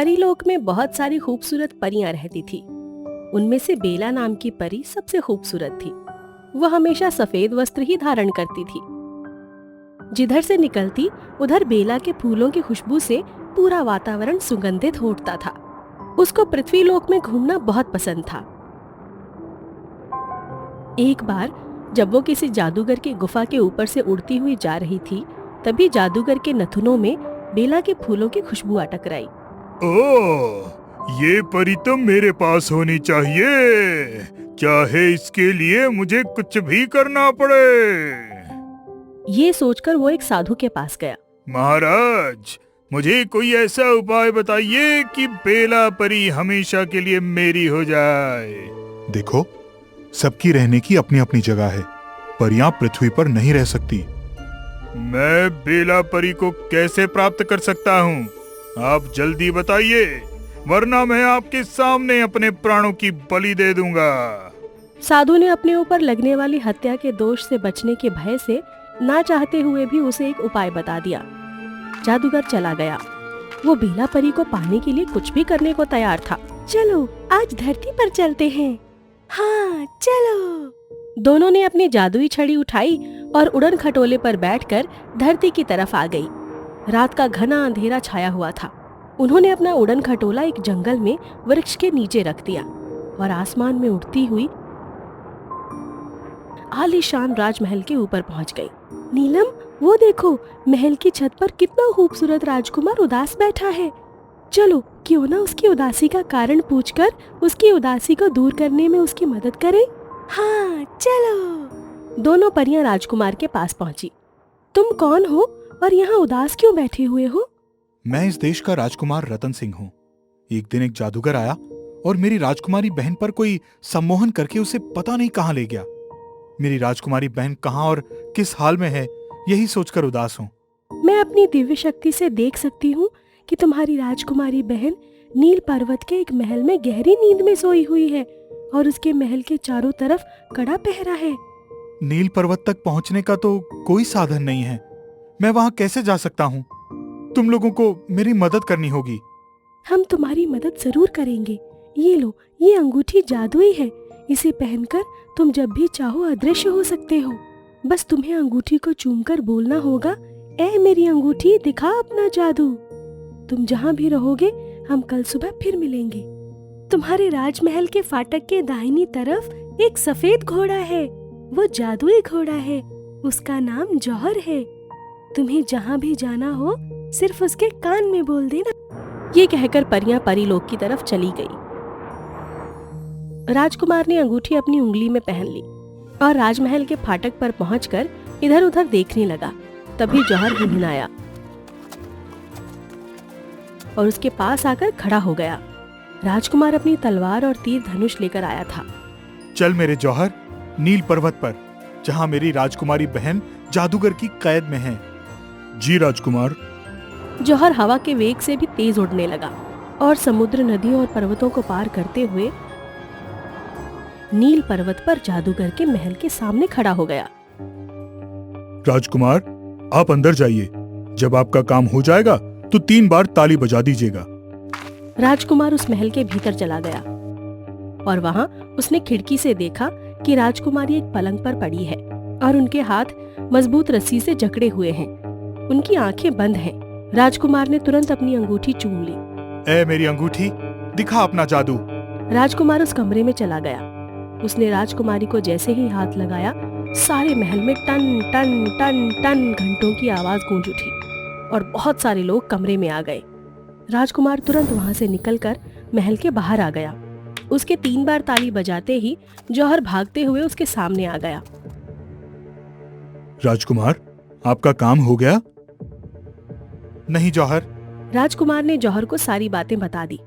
परीलोक में बहुत सारी खूबसूरत परियां रहती थी। उनमें से बेला नाम की परी सबसे खूबसूरत थी। वह हमेशा सफेद वस्त्र ही धारण करती थी। जिधर से निकलती उधर बेला के फूलों की खुशबू से पूरा वातावरण सुगंधित हो उठता था। उसको पृथ्वीलोक में घूमना बहुत पसंद था। एक बार जब वो किसी जादूगर की गुफा के ऊपर से उड़ती हुई जा रही थी, तभी जादूगर के नथुनों में बेला के फूलों की खुशबू आ टकराई। ओह, ये परी तो मेरे पास होनी चाहिए, चाहे इसके लिए मुझे कुछ भी करना पड़े। ये सोचकर वो एक साधु के पास गया। महाराज, मुझे कोई ऐसा उपाय बताइए कि बेला परी हमेशा के लिए मेरी हो जाए। देखो, सबकी रहने की अपनी अपनी जगह है। परियां पृथ्वी पर नहीं रह सकती। मैं बेला परी को कैसे प्राप्त कर सकता हूँ? आप जल्दी बताइए, वरना मैं आपके सामने अपने प्राणों की बलि दे दूंगा। साधु ने अपने ऊपर लगने वाली हत्या के दोष से बचने के भय से ना चाहते हुए भी उसे एक उपाय बता दिया। जादूगर चला गया। वो बेला परी को पाने के लिए कुछ भी करने को तैयार था। चलो आज धरती पर चलते हैं। हाँ चलो। दोनों ने अपनी जादुई छड़ी उठाई और उड़न खटोले पर बैठकर धरती की तरफ आ गई। रात का घना अंधेरा छाया हुआ था। उन्होंने अपना उड़न खटोला एक जंगल में वृक्ष के नीचे रख दिया और आसमान में उड़ती हुई आलीशान राजमहल के ऊपर पहुंच गई। नीलम, वो देखो, महल की छत पर कितना खूबसूरत राजकुमार उदास बैठा है। चलो क्यों ना उसकी उदासी का कारण पूछकर उसकी उदासी को दूर करने में उसकी मदद करें। हाँ चलो। दोनों परियां राजकुमार के पास पहुंची। तुम कौन हो और यहाँ उदास क्यों बैठे हुए हो? मैं इस देश का राजकुमार रतन सिंह हूँ। एक दिन एक जादूगर आया और मेरी राजकुमारी बहन पर कोई सम्मोहन करके उसे पता नहीं कहाँ ले गया। मेरी राजकुमारी बहन कहाँ और किस हाल में है, यही सोचकर उदास हूँ। मैं अपनी दिव्य शक्ति से देख सकती हूँ कि तुम्हारी राजकुमारी बहन नील पर्वत के एक महल में गहरी नींद में सोई हुई है और उसके महल के चारों तरफ कड़ा पहरा है। नील पर्वत तक पहुँचने का तो कोई साधन नहीं है। मैं वहाँ कैसे जा सकता हूँ? तुम लोगों को मेरी मदद करनी होगी। हम तुम्हारी मदद जरूर करेंगे। ये लो, ये अंगूठी जादुई है। इसे पहनकर तुम जब भी चाहो अदृश्य हो सकते हो। बस तुम्हें अंगूठी को चूमकर बोलना होगा, ए मेरी अंगूठी, दिखा अपना जादू। तुम जहाँ भी रहोगे हम कल सुबह फिर मिलेंगे। तुम्हारे राजमहल के फाटक के दाहिनी तरफ एक सफेद घोड़ा है। वो जादुई घोड़ा है। उसका नाम जौहर है। तुम्हें जहाँ भी जाना हो सिर्फ उसके कान में बोल देना। ये कहकर परियां परीलोक की तरफ चली गई। राजकुमार ने अंगूठी अपनी उंगली में पहन ली और राजमहल के फाटक पर पहुंचकर इधर उधर देखने लगा। तभी जौहर हिनहिनाया और उसके पास आकर खड़ा हो गया। राजकुमार अपनी तलवार और तीर धनुष लेकर आया था। चल मेरे जौहर, नील पर्वत पर, जहाँ मेरी राजकुमारी बहन जादूगर की कैद में है। जी राजकुमार। जौहर हवा के वेग से भी तेज उड़ने लगा और समुद्र, नदियों और पर्वतों को पार करते हुए नील पर्वत पर जादूगर के महल के सामने खड़ा हो गया। राजकुमार, आप अंदर जाइए। जब आपका काम हो जाएगा तो 3 बार ताली बजा दीजिएगा। राजकुमार उस महल के भीतर चला गया और वहां उसने खिड़की से देखा कि राजकुमारी एक पलंग पर पड़ी है और उनके हाथ मजबूत रस्सी से जकड़े हुए हैं। उनकी आंखें बंद हैं। राजकुमार ने तुरंत अपनी अंगूठी चूम ली। ए मेरी अंगूठी, दिखा अपना जादू। राजकुमार उस कमरे में चला गया। उसने राजकुमारी को जैसे ही हाथ लगाया, सारे महल में टन टन टन टन घंटों की आवाज गूंज उठी और बहुत सारे लोग कमरे में आ गए। राजकुमार तुरंत वहां से निकलकर महल के बाहर आ गया। उसके 3 बार ताली बजाते ही जौहर भागते हुए उसके सामने आ गया। राजकुमार, आपका काम हो गया? नहीं जौहर। राजकुमार ने जौहर को सारी बातें बता दी।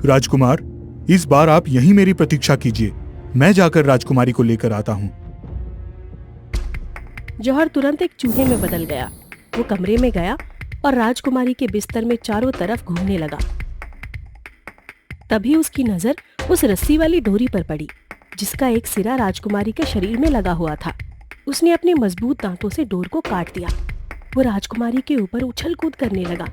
राजकुमार, इस बार आप यहीं मेरी प्रतीक्षा कीजिए। मैं जाकर राजकुमारी को लेकर आता हूँ। जौहर तुरंत एक चूहे में बदल गया। वो कमरे में गया और राजकुमारी के बिस्तर में चारों तरफ घूमने लगा। तभी उसकी नजर उस रस्सी वाली डोरी पर पड़ी, जिसका एक सिरा राजकुमारी के शरीर में लगा हुआ था। उसने अपने मजबूत दांतों से डोर को काट दिया। वो राजकुमारी के ऊपर उछल कूद करने लगा।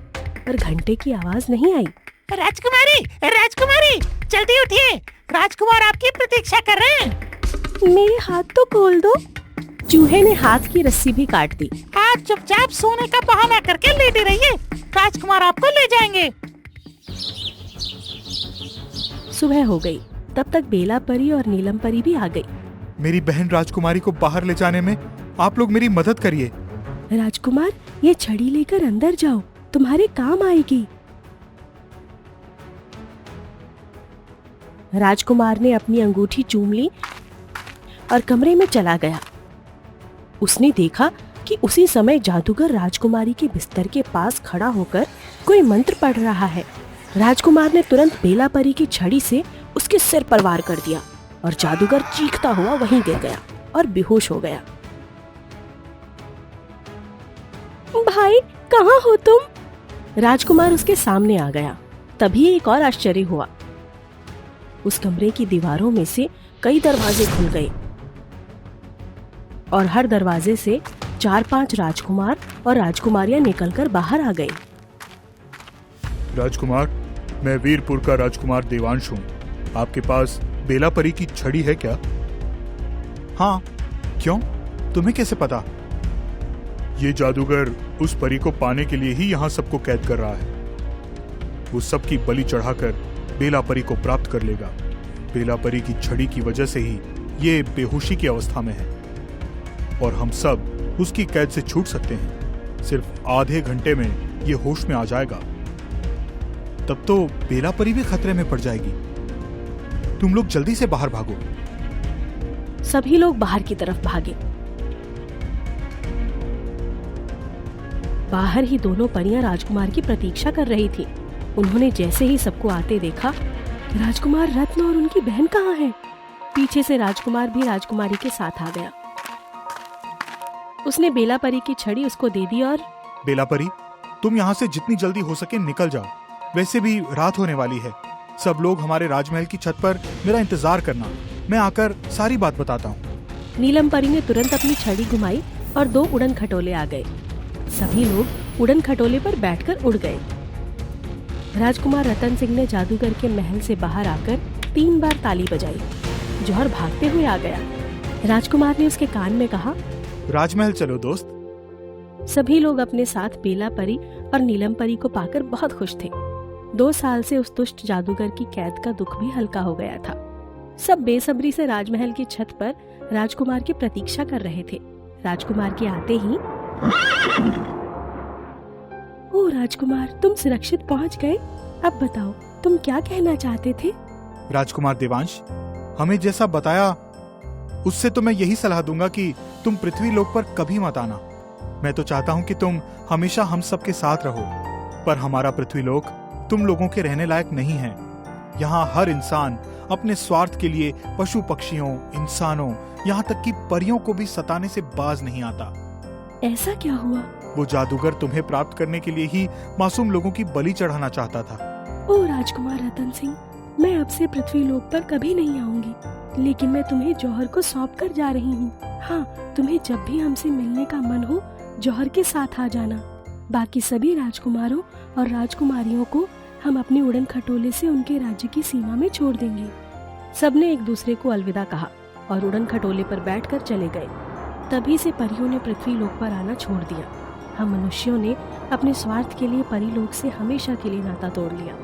और घंटे की आवाज नहीं आई। राजकुमारी, राजकुमारी, जल्दी उठिए, राजकुमार आपकी प्रतीक्षा कर रहे हैं। मेरे हाथ तो खोल दो। चूहे ने हाथ की रस्सी भी काट दी। आप चुपचाप सोने का बहाना करके लेटे रहिए, राजकुमार आपको ले जाएंगे। सुबह हो गई। तब तक बेला परी और नीलम परी भी आ गई। मेरी बहन राजकुमारी को बाहर ले जाने में आप लोग मेरी मदद करिए। राजकुमार, ये छड़ी लेकर अंदर जाओ, तुम्हारे काम आएगी। राजकुमार ने अपनी अंगूठी चूम ली और कमरे में चला गया। उसने देखा कि उसी समय जादूगर राजकुमारी के बिस्तर के पास खड़ा होकर कोई मंत्र पढ़ रहा है। राजकुमार ने तुरंत बेला परी की छड़ी से उसके सिर पर वार कर दिया और जादूगर चीखता हुआ वहीं गिर गया और बेहोश हो गया। भाई, कहाँ हो तुम? राजकुमार उसके सामने आ गया। तभी एक और आश्चर्य हुआ। उस कमरे की दीवारों में से कई दरवाजे खुल गए और हर दरवाजे से 4-5 राजकुमार और राजकुमारियां निकलकर बाहर आ गए। राजकुमार, मैं वीरपुर का राजकुमार देवांश हूँ। आपके पास बेला परी की छड़ी है क्या? हाँ, क्यों? तुम्हें कैसे पता? ये जादूगर उस परी को पाने के लिए ही यहाँ सबको कैद कर रहा है। वो सबकी बलि चढ़ाकर बेला परी को प्राप्त कर लेगा। बेला परी की छड़ी की वजह से ही ये बेहोशी की अवस्था में है और हम सब उसकी कैद से छूट सकते हैं। सिर्फ आधे घंटे में ये होश में आ जाएगा। तब तो बेला परी भी खतरे में पड़ जाएगी। तुम लोग जल्दी से बाहर भागो। सभी लोग बाहर की तरफ भागे। बाहर ही दोनों परियां राजकुमार की प्रतीक्षा कर रही थी। उन्होंने जैसे ही सबको आते देखा, राजकुमार रत्न और उनकी बहन कहाँ हैं? पीछे से राजकुमार भी राजकुमारी के साथ आ गया। उसने बेला परी की छड़ी उसको दे दी और बेला परी, तुम यहाँ से जितनी जल्दी हो सके निकल जाओ। वैसे भी रात होने वाली है। सब लोग हमारे राजमहल की छत पर मेरा इंतजार करना। मैं आकर सारी बात बताता हूँ। नीलम परी ने तुरंत अपनी छड़ी घुमाई और 2 उड़न खटोले आ गए। सभी लोग उड़न खटोले पर बैठकर उड़ गए। राजकुमार रतन सिंह ने जादूगर के महल से बाहर आकर 3 बार ताली बजाई। जौहर भागते हुए आ गया। राजकुमार ने उसके कान में कहा, राजमहल चलो दोस्त। सभी लोग अपने साथ बेला परी और नीलम परी को पाकर बहुत खुश थे। 2 साल से उस दुष्ट जादूगर की कैद का दुख भी हल्का हो गया था। सब बेसब्री से राजमहल की छत पर राजकुमार की प्रतीक्षा कर रहे थे। राजकुमार के आते ही, ओ राजकुमार, तुम सुरक्षित पहुंच गए। अब बताओ, तुम क्या कहना चाहते थे? राजकुमार देवांश, हमें जैसा बताया उससे तो मैं यही सलाह दूंगा कि तुम पृथ्वी लोक पर कभी मत आना। मैं तो चाहता हूँ कि तुम हमेशा हम सब के साथ रहो, पर हमारा पृथ्वी लोक तुम लोगों के रहने लायक नहीं है। यहाँ हर इंसान अपने स्वार्थ के लिए पशु पक्षियों, इंसानों, यहाँ तक कि परियों को भी सताने से बाज नहीं आता। ऐसा क्या हुआ? वो जादूगर तुम्हें प्राप्त करने के लिए ही मासूम लोगों की बलि चढ़ाना चाहता था। ओ राजकुमार रतन सिंह, मैं अब से पृथ्वी लोक पर कभी नहीं आऊंगी, लेकिन मैं तुम्हें जौहर को सौंप कर जा रही हूँ। हाँ, तुम्हें जब भी हमसे मिलने का मन हो, जौहर के साथ आ जाना। बाकी सभी राजकुमारों और राजकुमारियों को हम अपने उड़न खटोले से उनके राज्य की सीमा में छोड़ देंगे। सबने एक दूसरे को अलविदा कहा और उड़न खटोले पर बैठकर चले गए। तभी से परियों ने पृथ्वी लोक पर आना छोड़ दिया। हम मनुष्यों ने अपने स्वार्थ के लिए परीलोक से हमेशा के लिए नाता तोड़ लिया।